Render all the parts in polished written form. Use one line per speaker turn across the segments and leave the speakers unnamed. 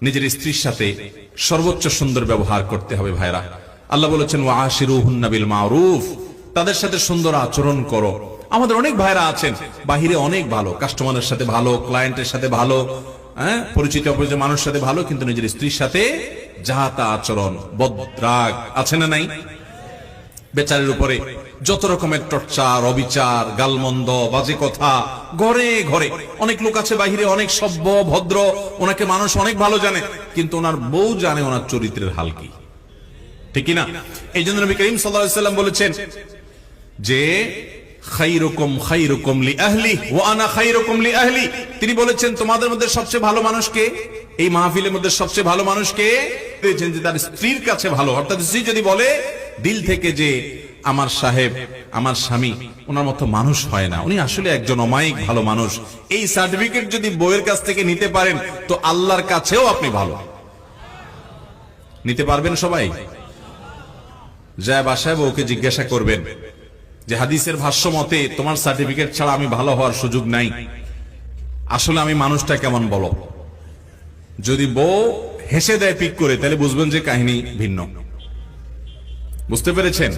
নিজের স্ত্রীর সাথে সর্বোচ্চ সুন্দর ব্যবহার করতে হবে ভাইরা। আল্লাহ বলেছেন ওয়াশিরুহুন্না বিল মারুফ, তাদের সাথে সুন্দর আচরণ করো। আমাদের অনেক ভাইরা আছেন বাহিরে অনেক ভালো, কাস্টমারের সাথে ভালো, ক্লায়েন্টের সাথে ভালো, পরিচিত অপরিচিত মানুষের সাথে ভালো, কিন্তু নিজের স্ত্রীর সাথে যাহা তা আচরণ, বদরাগ আছে না নাই? বেচারের উপরে যত রকমের টর্চার, অবিচার, গালমন্দ, বাজে কথা, ঘরে ঘরে। অনেক লোক আছে বাহিরে অনেক সভ্য ভদ্র, ওনাকে মানুষ অনেক ভালো জানে, কিন্তু ওনার বউ জানে ওনার চরিত্রের হাল কি, ঠিক না? এই জন্য নবী করিম সাল্লাল্লাহু আলাইহি ওয়াসাল্লাম বলেছেন যে খায়রুকুম খায়রুকুম লিআহলি ওয়া আনা খায়রুকুম লিআহলি। তিনি বলেছেন তোমাদের মধ্যে সবচেয়ে ভালো মানুষ কে? এই মাহফিলের মধ্যে সবচেয়ে ভালো মানুষ কে? বলেছেন যে তার স্ত্রীর কাছে ভালো। অর্থাৎ স্ত্রী যদি বলে দিল থেকে যে আমার সাহেব, আমার স্বামী ওনার মতো মানুষ হয় না, উনি আসলে একজন অমায়িক ভালো মানুষ, এই সার্টিফিকেট যদি বউয়ের কাছ থেকে নিতে পারেন তো আল্লাহর কাছেও আপনি ভালো নিতে পারবেন। সবাই যায় বাসায় বউকে জিজ্ঞাসা করবেন যে হাদিসের ভাষ্য মতে তোমার সার্টিফিকেট ছাড়া আমি ভালো হওয়ার সুযোগ নাই, আসলে আমি মানুষটা কেমন বলো। যদি বউ হেসে দেয় পিক করে, তাহলে বুঝবেন যে কাহিনী ভিন্ন। বুঝতে পেরেছেন?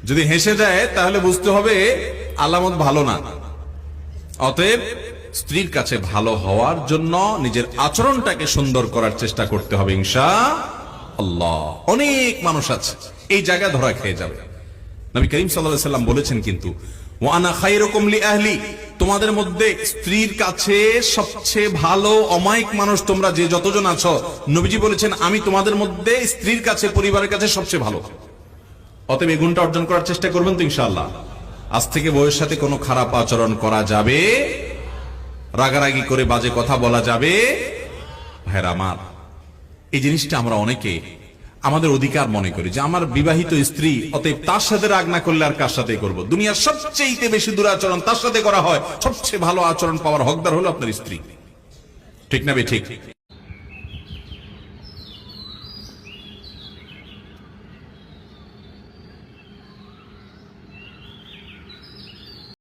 যদি হেসে দেয় তাহলে বুঝতে হবে আলামত ভালো না। অতএব স্ত্রীর কাছে ভালো হওয়ার জন্য নিজের আচরণটাকে সুন্দর করার চেষ্টা করতে হবে ইনশাআল্লাহ। অনেক মানুষ আছে এই জায়গা ধরা খেয়ে যাবে। নবী করিম সাল্লাল্লাহু আলাইহি ওয়াসাল্লাম বলেছেন কিন্তু ওয়া আনা খায়রুকুম লিআহলি, তোমাদের মধ্যে স্ত্রীর কাছে সবচেয়ে ভালো অমায়িক মানুষ তোমরা যে যতজন আছো, নবীজি বলেছেন আমি তোমাদের মধ্যে স্ত্রীর কাছে, পরিবারের কাছে সবচেয়ে ভালো। অতএব এই গুণটা অর্জন করার চেষ্টা করবেন তো ইনশাআল্লাহ। আজ থেকে বউয়ের সাথে কোনো খারাপ আচরণ করা যাবে, রাগারাগি করে বাজে কথা বলা যাবে। ভাইরা আমার, এই জিনিসটা আমরা অনেকে আমাদের অধিকার মনে করি যে আমার বিবাহিত স্ত্রী, অতএব তার সাথে রাগ না করলে আর কার সাথে করব। দুনিয়ার সবচেয়ে বেশি দুরাচরণ তার সাথে করা হয়, সবচেয়ে ভালো আচরণ পাওয়ার হকদার হলো আপনার স্ত্রী, ঠিক না বে ঠিক?